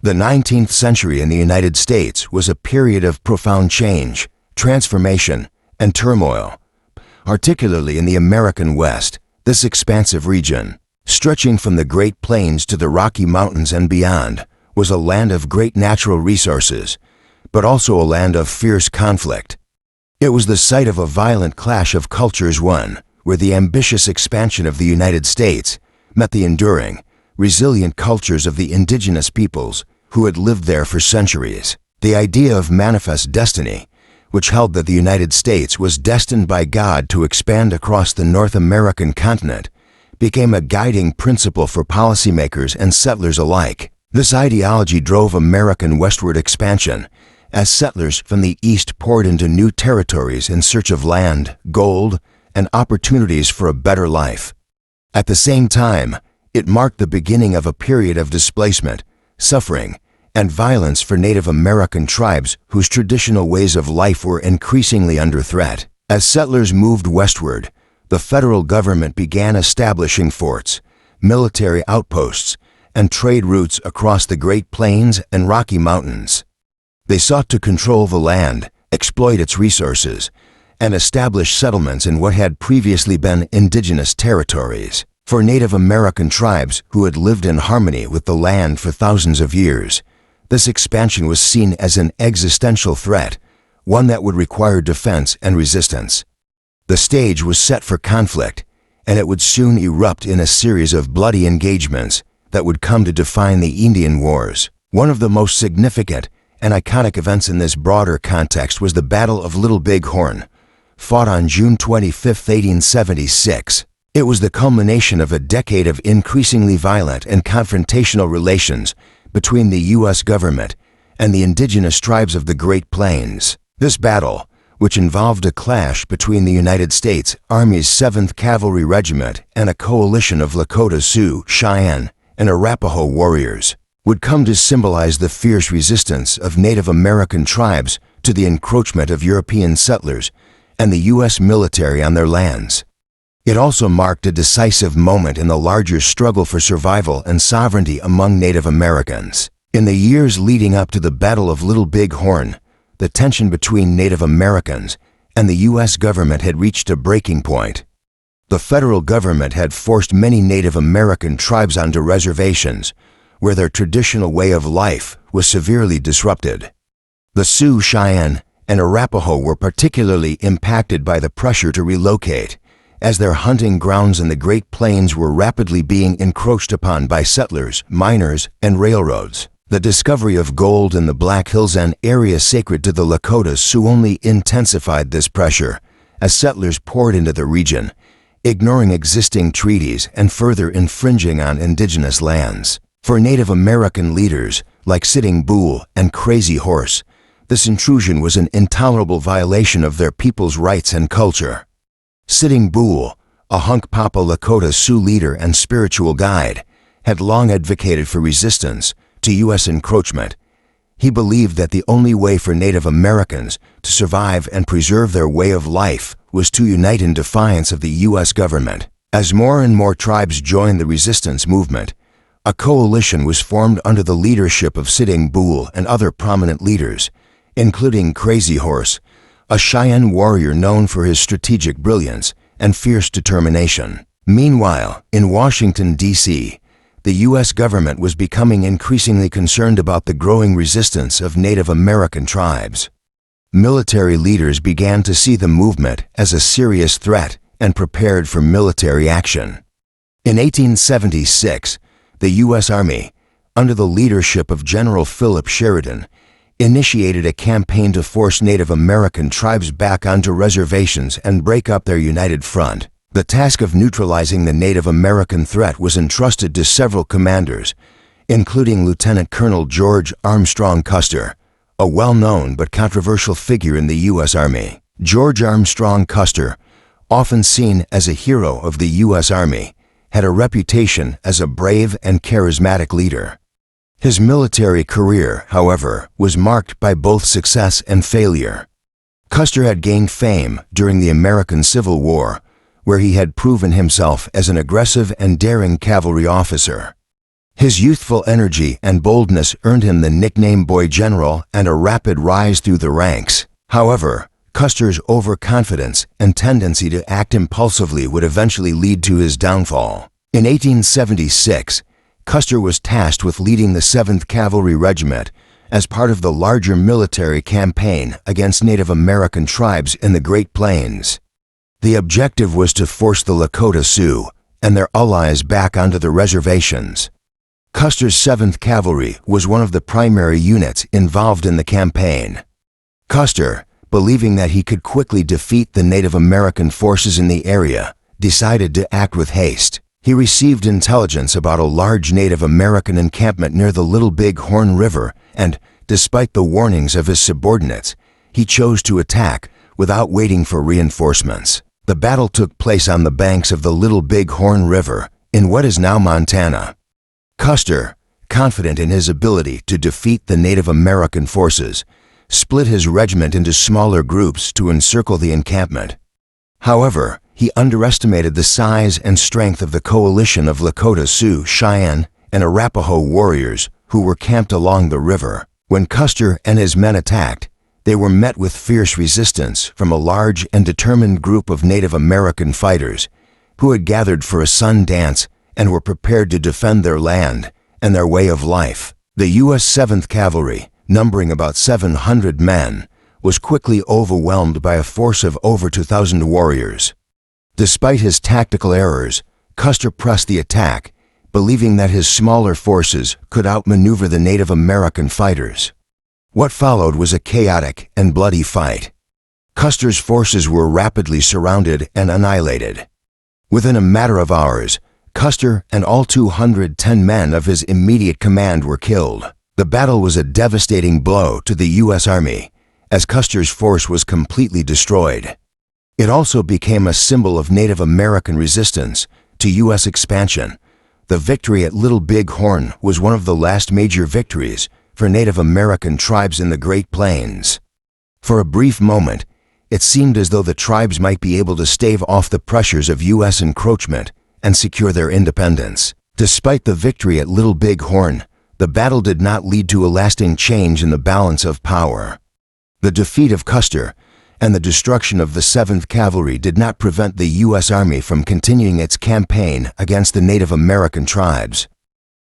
The 19th century in the United States was a period of profound change, transformation, and turmoil, particularly in the American West. This expansive region, stretching from the Great Plains to the Rocky Mountains and beyond, was a land of great natural resources, but also a land of fierce conflict. It was the site of a violent clash of cultures, one where the ambitious expansion of the United States met the enduring, resilient cultures of the indigenous peoples who had lived there for centuries. The idea of manifest destiny, which held that the United States was destined by God to expand across the North American continent, became a guiding principle for policymakers and settlers alike. This ideology drove American westward expansion, as settlers from the east poured into new territories in search of land, gold, and opportunities for a better life. At the same time, it marked the beginning of a period of displacement, suffering, and violence for Native American tribes whose traditional ways of life were increasingly under threat. As settlers moved westward, the federal government began establishing forts, military outposts, and trade routes across the Great Plains and Rocky Mountains. They sought to control the land, exploit its resources, and establish settlements in what had previously been indigenous territories. For Native American tribes who had lived in harmony with the land for thousands of years, this expansion was seen as an existential threat, one that would require defense and resistance. The stage was set for conflict, and it would soon erupt in a series of bloody engagements that would come to define the Indian Wars. One of the most significant and iconic events in this broader context was the Battle of Little Bighorn, fought on June 25, 1876. It was the culmination of a decade of increasingly violent and confrontational relations between the U.S. government and the indigenous tribes of the Great Plains. This battle, which involved a clash between the United States Army's 7th Cavalry Regiment and a coalition of Lakota Sioux, Cheyenne, and Arapaho warriors, would come to symbolize the fierce resistance of Native American tribes to the encroachment of European settlers and the U.S. military on their lands. It also marked a decisive moment in the larger struggle for survival and sovereignty among Native Americans. In the years leading up to the Battle of Little Bighorn, the tension between Native Americans and the U.S. government had reached a breaking point. The federal government had forced many Native American tribes onto reservations, where their traditional way of life was severely disrupted. The Sioux, Cheyenne, and Arapaho were particularly impacted by the pressure to relocate, as their hunting grounds in the Great Plains were rapidly being encroached upon by settlers, miners, and railroads. The discovery of gold in the Black Hills, an area sacred to the Lakota Sioux, only intensified this pressure, as settlers poured into the region, ignoring existing treaties and further infringing on indigenous lands. For Native American leaders like Sitting Bull and Crazy Horse, this intrusion was an intolerable violation of their people's rights and culture. Sitting Bull, a Hunkpapa Lakota Sioux leader and spiritual guide, had long advocated for resistance to U.S. encroachment. He believed that the only way for Native Americans to survive and preserve their way of life was to unite in defiance of the U.S. government. As more and more tribes joined the resistance movement, a coalition was formed under the leadership of Sitting Bull and other prominent leaders, including Crazy Horse, a Cheyenne warrior known for his strategic brilliance and fierce determination. Meanwhile, in Washington, D.C., the U.S. government was becoming increasingly concerned about the growing resistance of Native American tribes. Military leaders began to see the movement as a serious threat and prepared for military action. In 1876, the U.S. Army, under the leadership of General Philip Sheridan, initiated a campaign to force Native American tribes back onto reservations and break up their united front. The task of neutralizing the Native American threat was entrusted to several commanders, including Lieutenant Colonel George Armstrong Custer, a well-known but controversial figure in the U.S. Army. George Armstrong Custer, often seen as a hero of the U.S. Army, had a reputation as a brave and charismatic leader. His military career, however, was marked by both success and failure. Custer had gained fame during the American Civil War, where he had proven himself as an aggressive and daring cavalry officer. His youthful energy and boldness earned him the nickname Boy General and a rapid rise through the ranks. However, Custer's overconfidence and tendency to act impulsively would eventually lead to his downfall. In 1876, Custer was tasked with leading the 7th Cavalry Regiment as part of the larger military campaign against Native American tribes in the Great Plains. The objective was to force the Lakota Sioux and their allies back onto the reservations. Custer's 7th Cavalry was one of the primary units involved in the campaign. Custer, believing that he could quickly defeat the Native American forces in the area, decided to act with haste. He received intelligence about a large Native American encampment near the Little Bighorn River and, despite the warnings of his subordinates, he chose to attack without waiting for reinforcements. The battle took place on the banks of the Little Bighorn River in what is now Montana. Custer, confident in his ability to defeat the Native American forces, split his regiment into smaller groups to encircle the encampment. However, he underestimated the size and strength of the coalition of Lakota Sioux, Cheyenne, and Arapaho warriors who were camped along the river. When Custer and his men attacked, they were met with fierce resistance from a large and determined group of Native American fighters who had gathered for a sun dance and were prepared to defend their land and their way of life. The U.S. 7th Cavalry, numbering about 700 men, was quickly overwhelmed by a force of over 2,000 warriors. Despite his tactical errors, Custer pressed the attack, believing that his smaller forces could outmaneuver the Native American fighters. What followed was a chaotic and bloody fight. Custer's forces were rapidly surrounded and annihilated. Within a matter of hours, Custer and all 210 men of his immediate command were killed. The battle was a devastating blow to the U.S. Army, as Custer's force was completely destroyed. It also became a symbol of Native American resistance to U.S. expansion. The victory at Little Bighorn was one of the last major victories for Native American tribes in the Great Plains. For a brief moment, it seemed as though the tribes might be able to stave off the pressures of U.S. encroachment and secure their independence. Despite the victory at Little Bighorn, the battle did not lead to a lasting change in the balance of power. The defeat of Custer and the destruction of the 7th Cavalry did not prevent the U.S. Army from continuing its campaign against the Native American tribes.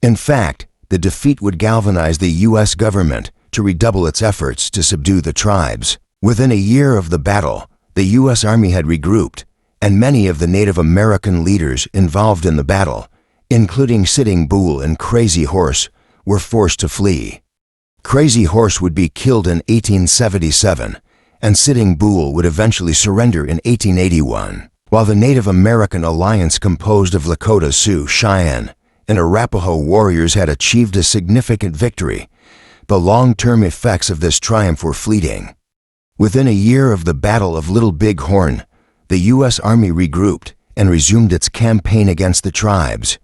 In fact, the defeat would galvanize the U.S. government to redouble its efforts to subdue the tribes. Within a year of the battle, the U.S. Army had regrouped, and many of the Native American leaders involved in the battle, including Sitting Bull and Crazy Horse, were forced to flee. Crazy Horse would be killed in 1877, and Sitting Bull would eventually surrender in 1881. While the Native American alliance composed of Lakota Sioux, Cheyenne, and Arapaho warriors had achieved a significant victory, the long-term effects of this triumph were fleeting. Within a year of the Battle of Little Bighorn, the U.S. Army regrouped and resumed its campaign against the tribes.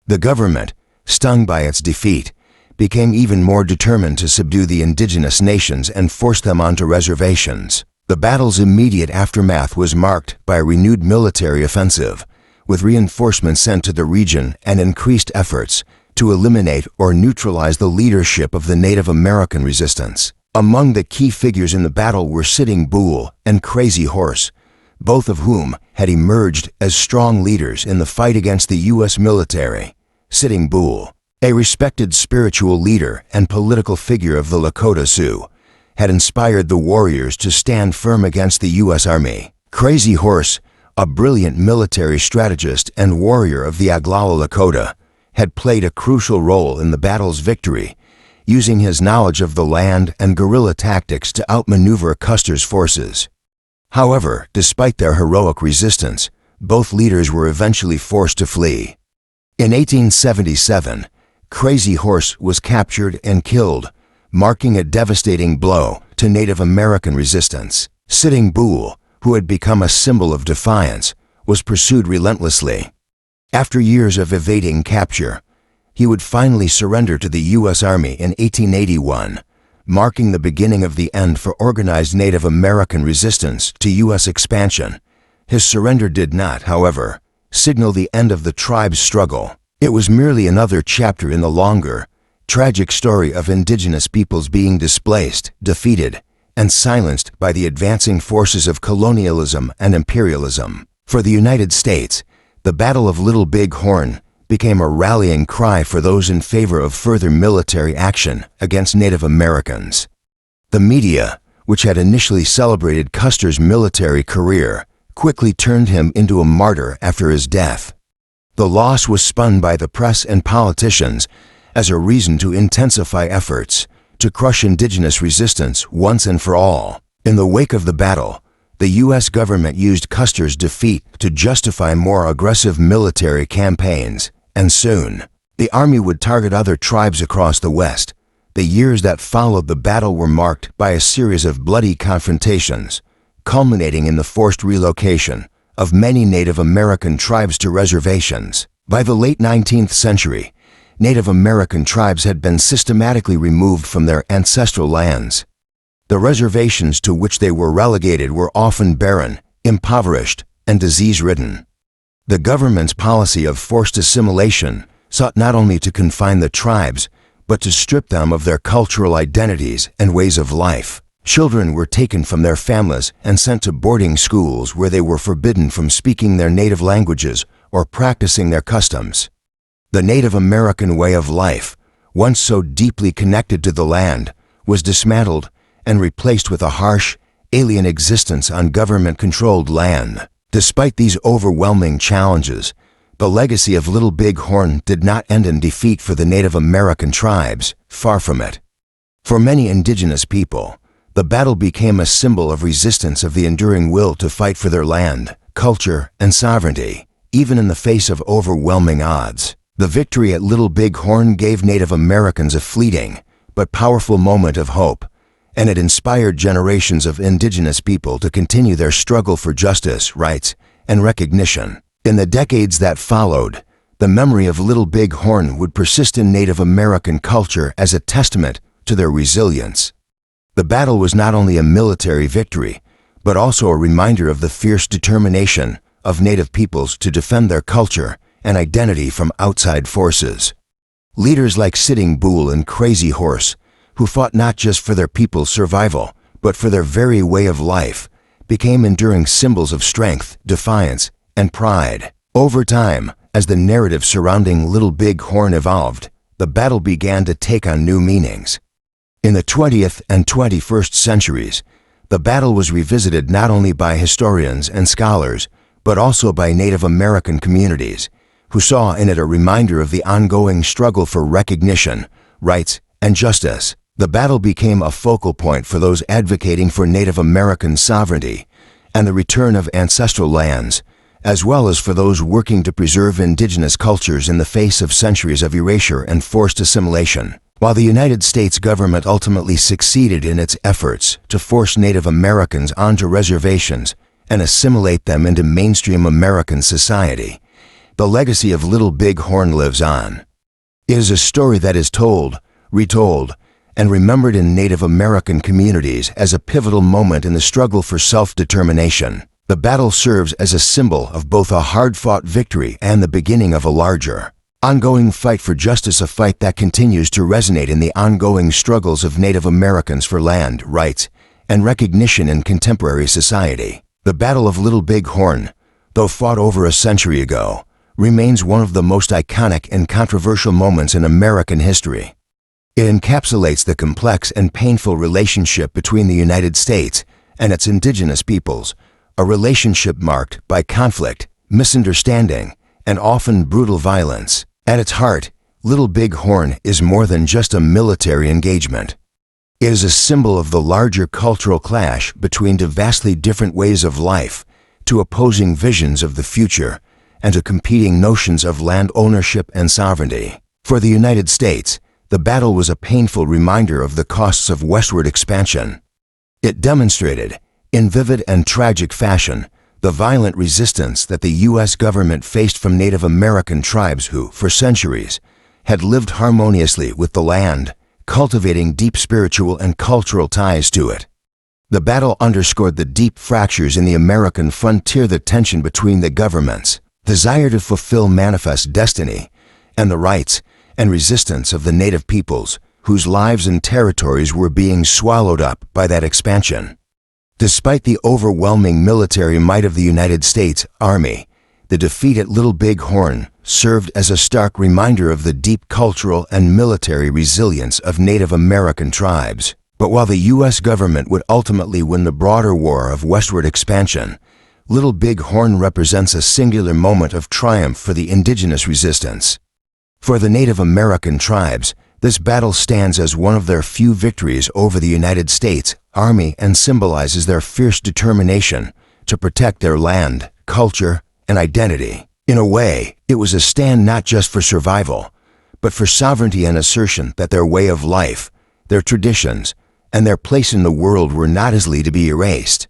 The government, stung by its defeat, became even more determined to subdue the indigenous nations and force them onto reservations. The battle's immediate aftermath was marked by a renewed military offensive, with reinforcements sent to the region and increased efforts to eliminate or neutralize the leadership of the Native American resistance. Among the key figures in the battle were Sitting Bull and Crazy Horse, both of whom had emerged as strong leaders in the fight against the U.S. military. Sitting Bull, a respected spiritual leader and political figure of the Lakota Sioux, had inspired the warriors to stand firm against the U.S. Army. Crazy Horse, a brilliant military strategist and warrior of the Oglala Lakota, had played a crucial role in the battle's victory, using his knowledge of the land and guerrilla tactics to outmaneuver Custer's forces. However, despite their heroic resistance, both leaders were eventually forced to flee. In 1877, Crazy Horse was captured and killed, marking a devastating blow to Native American resistance. Sitting Bull, who had become a symbol of defiance, was pursued relentlessly. After years of evading capture, he would finally surrender to the U.S. Army in 1881, marking the beginning of the end for organized Native American resistance to U.S. expansion. His surrender did not, however, signal the end of the tribe's struggle. It was merely another chapter in the longer, tragic story of indigenous peoples being displaced, defeated, and silenced by the advancing forces of colonialism and imperialism. For the United States, the Battle of Little Bighorn became a rallying cry for those in favor of further military action against Native Americans. The media, which had initially celebrated Custer's military career, quickly turned him into a martyr after his death. The loss was spun by the press and politicians as a reason to intensify efforts to crush indigenous resistance once and for all. In the wake of the battle, the U.S. government used Custer's defeat to justify more aggressive military campaigns, and soon, the Army would target other tribes across the West. The years that followed the battle were marked by a series of bloody confrontations, culminating in the forced relocation of many Native American tribes to reservations. By the late 19th century, Native American tribes had been systematically removed from their ancestral lands. The reservations to which they were relegated were often barren, impoverished, and disease-ridden. The government's policy of forced assimilation sought not only to confine the tribes, but to strip them of their cultural identities and ways of life. Children were taken from their families and sent to boarding schools where they were forbidden from speaking their native languages or practicing their customs. The Native American way of life, once so deeply connected to the land, was dismantled and replaced with a harsh, alien existence on government-controlled land. Despite these overwhelming challenges, the legacy of Little Bighorn did not end in defeat for the Native American tribes, far from it. For many indigenous people, the battle became a symbol of resistance of the enduring will to fight for their land, culture, and sovereignty, even in the face of overwhelming odds. The victory at Little Bighorn gave Native Americans a fleeting but powerful moment of hope, and it inspired generations of indigenous people to continue their struggle for justice, rights, and recognition. In the decades that followed, the memory of Little Bighorn would persist in Native American culture as a testament to their resilience. The battle was not only a military victory, but also a reminder of the fierce determination of Native peoples to defend their culture and identity from outside forces. Leaders like Sitting Bull and Crazy Horse, who fought not just for their people's survival, but for their very way of life, became enduring symbols of strength, defiance, and pride. Over time, as the narrative surrounding Little Bighorn evolved, the battle began to take on new meanings. In the 20th and 21st centuries, the battle was revisited not only by historians and scholars, but also by Native American communities, who saw in it a reminder of the ongoing struggle for recognition, rights, and justice. The battle became a focal point for those advocating for Native American sovereignty and the return of ancestral lands, as well as for those working to preserve indigenous cultures in the face of centuries of erasure and forced assimilation. While the United States government ultimately succeeded in its efforts to force Native Americans onto reservations and assimilate them into mainstream American society, the legacy of Little Bighorn lives on. It is a story that is told, retold, and remembered in Native American communities as a pivotal moment in the struggle for self-determination. The battle serves as a symbol of both a hard-fought victory and the beginning of a larger, ongoing fight for justice, a fight that continues to resonate in the ongoing struggles of Native Americans for land, rights, and recognition in contemporary society. The Battle of Little Bighorn, though fought over a century ago, remains one of the most iconic and controversial moments in American history. It encapsulates the complex and painful relationship between the United States and its indigenous peoples, a relationship marked by conflict, misunderstanding, and often brutal violence. At its heart, Little Bighorn is more than just a military engagement. It is a symbol of the larger cultural clash between two vastly different ways of life, two opposing visions of the future, and to competing notions of land ownership and sovereignty. For the United States, the battle was a painful reminder of the costs of westward expansion. It demonstrated, in vivid and tragic fashion, the violent resistance that the U.S. government faced from Native American tribes who, for centuries, had lived harmoniously with the land, cultivating deep spiritual and cultural ties to it. The battle underscored the deep fractures in the American frontier, the tension between the government's desire to fulfill manifest destiny and the rights and resistance of the native peoples whose lives and territories were being swallowed up by that expansion. Despite the overwhelming military might of the United States Army, the defeat at Little Bighorn served as a stark reminder of the deep cultural and military resilience of Native American tribes. But while the U.S. government would ultimately win the broader war of westward expansion, Little Bighorn represents a singular moment of triumph for the indigenous resistance. For the Native American tribes, this battle stands as one of their few victories over the United States Army and symbolizes their fierce determination to protect their land, culture, and identity. In a way, it was a stand not just for survival, but for sovereignty and assertion that their way of life, their traditions, and their place in the world were not easily to be erased.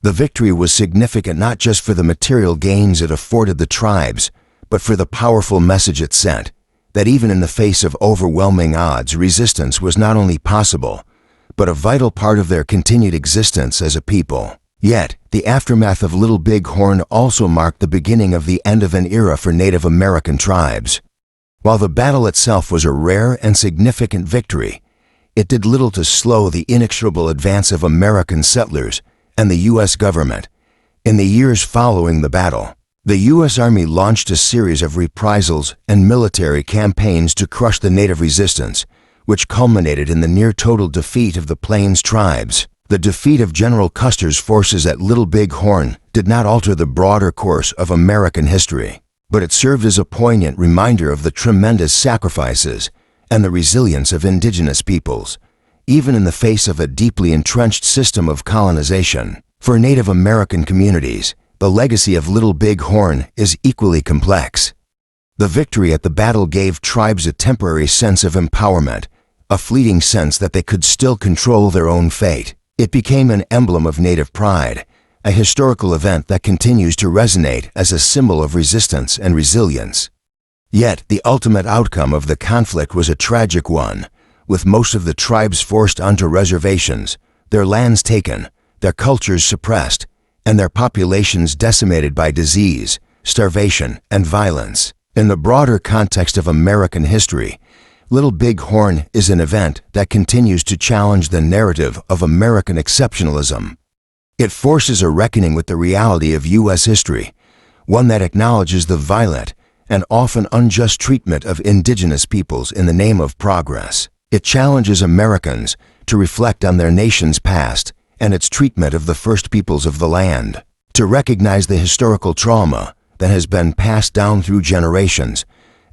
The victory was significant not just for the material gains it afforded the tribes, but for the powerful message it sent, that even in the face of overwhelming odds, resistance was not only possible, but a vital part of their continued existence as a people. Yet, the aftermath of Little Bighorn also marked the beginning of the end of an era for Native American tribes. While the battle itself was a rare and significant victory, it did little to slow the inexorable advance of American settlers and the U.S. government. In the years following the battle, the U.S. Army launched a series of reprisals and military campaigns to crush the Native resistance, which culminated in the near-total defeat of the Plains tribes. The defeat of General Custer's forces at Little Bighorn did not alter the broader course of American history, but it served as a poignant reminder of the tremendous sacrifices and the resilience of indigenous peoples, even in the face of a deeply entrenched system of colonization. For Native American communities, the legacy of Little Bighorn is equally complex. The victory at the battle gave tribes a temporary sense of empowerment, a fleeting sense that they could still control their own fate. It became an emblem of Native pride, a historical event that continues to resonate as a symbol of resistance and resilience. Yet, the ultimate outcome of the conflict was a tragic one, with most of the tribes forced onto reservations, their lands taken, their cultures suppressed, and their populations decimated by disease, starvation, and violence. In the broader context of American history, Little Bighorn is an event that continues to challenge the narrative of American exceptionalism. It forces a reckoning with the reality of U.S. history, one that acknowledges the violent and often unjust treatment of indigenous peoples in the name of progress. It challenges Americans to reflect on their nation's past and its treatment of the first peoples of the land, to recognize the historical trauma that has been passed down through generations,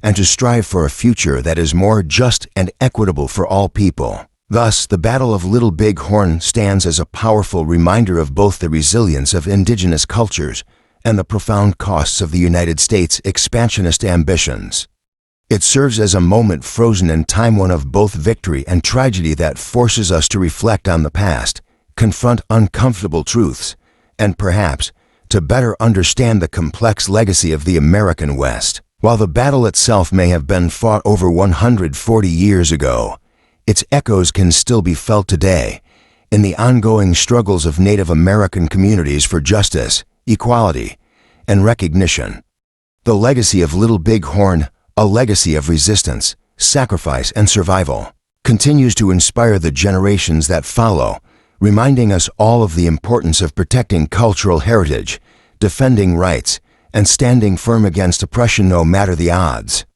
and to strive for a future that is more just and equitable for all people. Thus, the Battle of Little Bighorn stands as a powerful reminder of both the resilience of indigenous cultures and the profound costs of the United States' expansionist ambitions. It serves as a moment frozen in time, one of both victory and tragedy that forces us to reflect on the past, confront uncomfortable truths, and perhaps to better understand the complex legacy of the American West. While the battle itself may have been fought over 140 years ago, its echoes can still be felt today in the ongoing struggles of Native American communities for justice, equality, and recognition. The legacy of Little Bighorn, a legacy of resistance, sacrifice, and survival, continues to inspire the generations that follow, reminding us all of the importance of protecting cultural heritage, defending rights, and standing firm against oppression no matter the odds.